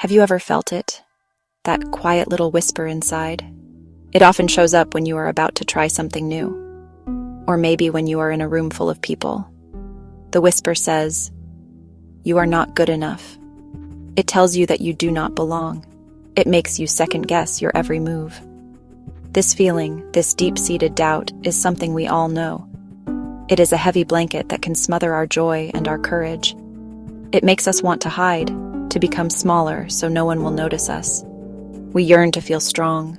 Have you ever felt it? That quiet little whisper inside? It often shows up when you are about to try something new. Or maybe when you are in a room full of people. The whisper says, "You are not good enough." It tells you that you do not belong. It makes you second-guess your every move. This feeling, this deep-seated doubt, is something we all know. It is a heavy blanket that can smother our joy and our courage. It makes us want to hide, to become smaller so no one will notice us. We yearn to feel strong.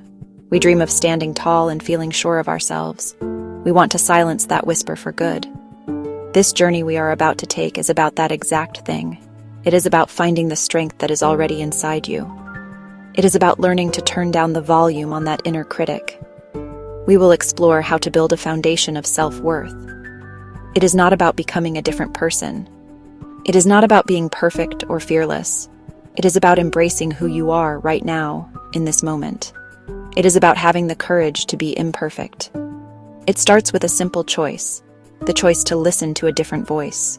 We dream of standing tall and feeling sure of ourselves. We want to silence that whisper for good. This journey we are about to take is about that exact thing. It is about finding the strength that is already inside you. It is about learning to turn down the volume on that inner critic. We will explore how to build a foundation of self-worth. It is not about becoming a different person. It is not about being perfect or fearless. It is about embracing who you are right now, in this moment. It is about having the courage to be imperfect. It starts with a simple choice, the choice to listen to a different voice.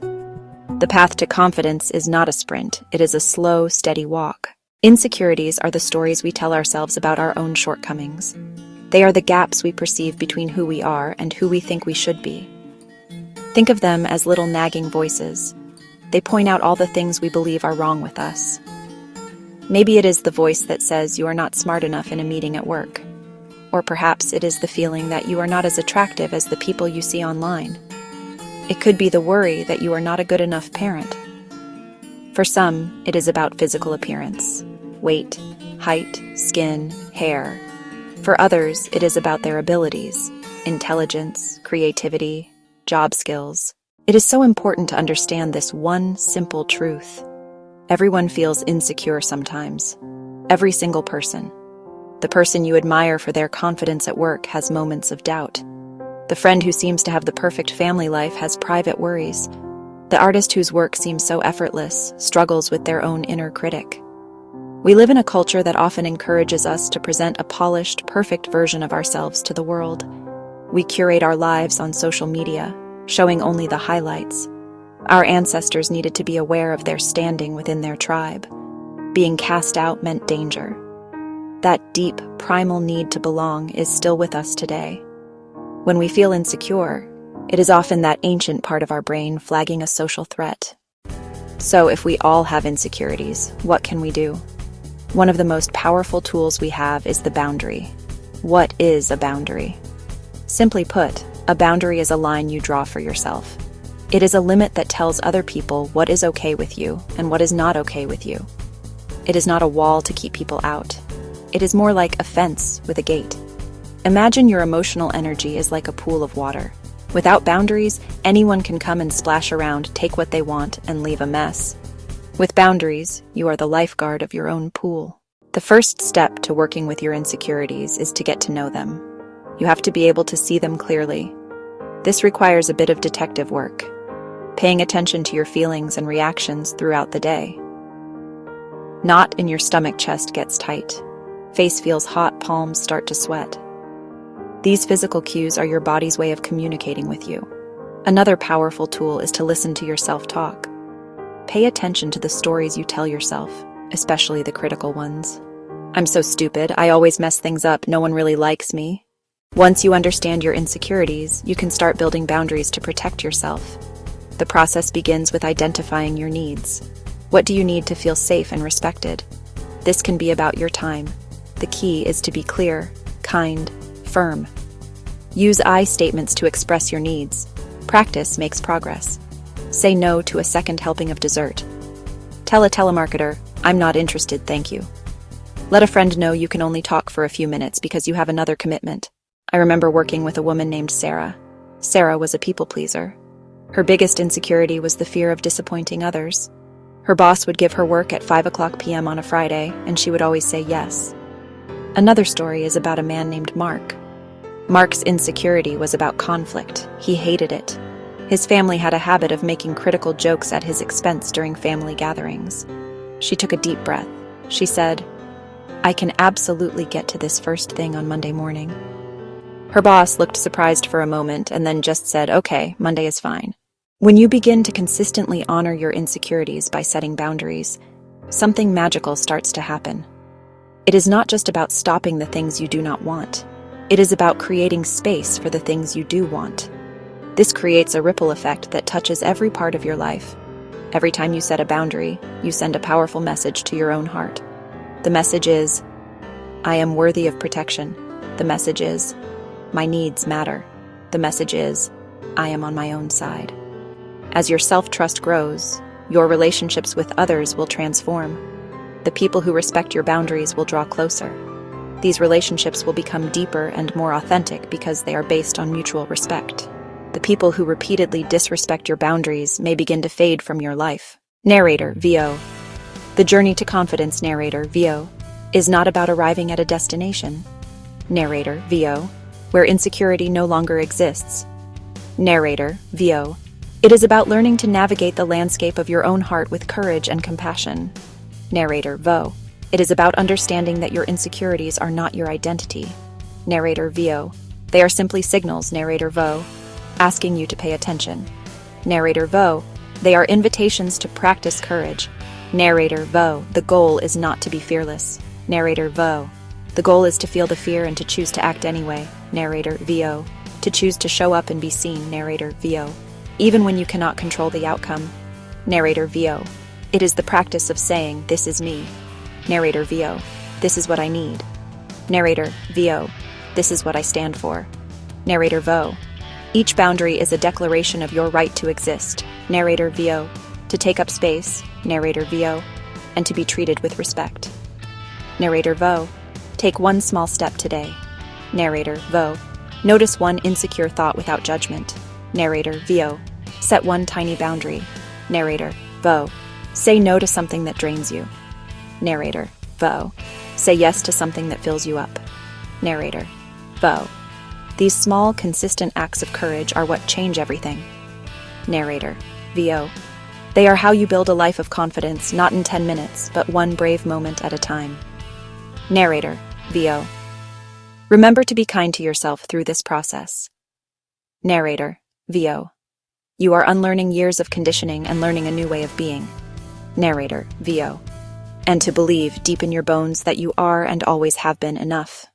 The path to confidence is not a sprint, it is a slow, steady walk. Insecurities are the stories we tell ourselves about our own shortcomings. They are the gaps we perceive between who we are and who we think we should be. Think of them as little nagging voices. They point out all the things we believe are wrong with us. Maybe it is the voice that says you are not smart enough in a meeting at work. Or perhaps it is the feeling that you are not as attractive as the people you see online. It could be the worry that you are not a good enough parent. For some, it is about physical appearance. Weight, height, skin, hair. For others, it is about their abilities, intelligence, creativity, job skills. It is so important to understand this one simple truth. Everyone feels insecure sometimes. Every single person. The person you admire for their confidence at work has moments of doubt. The friend who seems to have the perfect family life has private worries. The artist whose work seems so effortless struggles with their own inner critic. We live in a culture that often encourages us to present a polished, perfect version of ourselves to the world. We curate our lives on social media, showing only the highlights. Our ancestors needed to be aware of their standing within their tribe. Being cast out meant danger. That deep, primal need to belong is still with us today. When we feel insecure, it is often that ancient part of our brain flagging a social threat. So if we all have insecurities, what can we do? One of the most powerful tools we have is the boundary. What is a boundary? Simply put, a boundary is a line you draw for yourself. It is a limit that tells other people what is okay with you and what is not okay with you. It is not a wall to keep people out. It is more like a fence with a gate. Imagine your emotional energy is like a pool of water. Without boundaries, anyone can come and splash around, take what they want, and leave a mess. With boundaries, you are the lifeguard of your own pool. The first step to working with your insecurities is to get to know them. You have to be able to see them clearly. This requires a bit of detective work, paying attention to your feelings and reactions throughout the day. Knot in your stomach chest gets tight. Face feels hot, palms start to sweat. These physical cues are your body's way of communicating with you. Another powerful tool is to listen to your self-talk. Pay attention to the stories you tell yourself, especially the critical ones. I'm so stupid, I always mess things up, no one really likes me. Once you understand your insecurities, you can start building boundaries to protect yourself. The process begins with identifying your needs. What do you need to feel safe and respected? This can be about your time. The key is to be clear, kind, firm. Use I statements to express your needs. Practice makes progress. Say no to a second helping of dessert. Tell a telemarketer, "I'm not interested, thank you." Let a friend know you can only talk for a few minutes because you have another commitment. I remember working with a woman named Sarah. Sarah was a people pleaser. Her biggest insecurity was the fear of disappointing others. Her boss would give her work at 5 p.m. on a Friday, and she would always say yes. Another story is about a man named Mark. Mark's insecurity was about conflict. He hated it. His family had a habit of making critical jokes at his expense during family gatherings. She took a deep breath. She said, "I can absolutely get to this first thing on Monday morning." Her boss looked surprised for a moment and then just said, "Okay, Monday is fine." When you begin to consistently honor your insecurities by setting boundaries, something magical starts to happen. It is not just about stopping the things you do not want. It is about creating space for the things you do want. This creates a ripple effect that touches every part of your life. Every time you set a boundary, you send a powerful message to your own heart. The message is, I am worthy of protection. The message is, my needs matter. The message is, I am on my own side. As your self-trust grows, your relationships with others will transform. The people who respect your boundaries will draw closer. These relationships will become deeper and more authentic because they are based on mutual respect. The people who repeatedly disrespect your boundaries may begin to fade from your life. Narrator, VO. The journey to confidence, narrator, VO, is not about arriving at a destination. Narrator, VO, where insecurity no longer exists. Narrator, VO. It is about learning to navigate the landscape of your own heart with courage and compassion. Narrator, VO. It is about understanding that your insecurities are not your identity. Narrator, VO. They are simply signals, narrator, VO, asking you to pay attention. Narrator, VO. They are invitations to practice courage. Narrator, VO. The goal is not to be fearless. Narrator, VO. The goal is to feel the fear and to choose to act anyway. Narrator, VO. To choose to show up and be seen. Narrator, VO. Even when you cannot control the outcome. Narrator, VO. It is the practice of saying, this is me. Narrator, VO. This is what I need. Narrator, VO. This is what I stand for. Narrator, VO. Each boundary is a declaration of your right to exist. Narrator, VO. To take up space. Narrator, VO. And to be treated with respect. Narrator, VO. Take one small step today. Narrator, VO. Notice one insecure thought without judgment. Narrator, VO. Set one tiny boundary. Narrator, VO. Say no to something that drains you. Narrator, VO. Say yes to something that fills you up. Narrator, VO. These small, consistent acts of courage are what change everything. Narrator, VO. They are how you build a life of confidence, not in 10 minutes, but one brave moment at a time. Narrator, VO. Remember to be kind to yourself through this process. Narrator, VO. You are unlearning years of conditioning and learning a new way of being. Narrator, VO. And to believe deep in your bones that you are and always have been enough.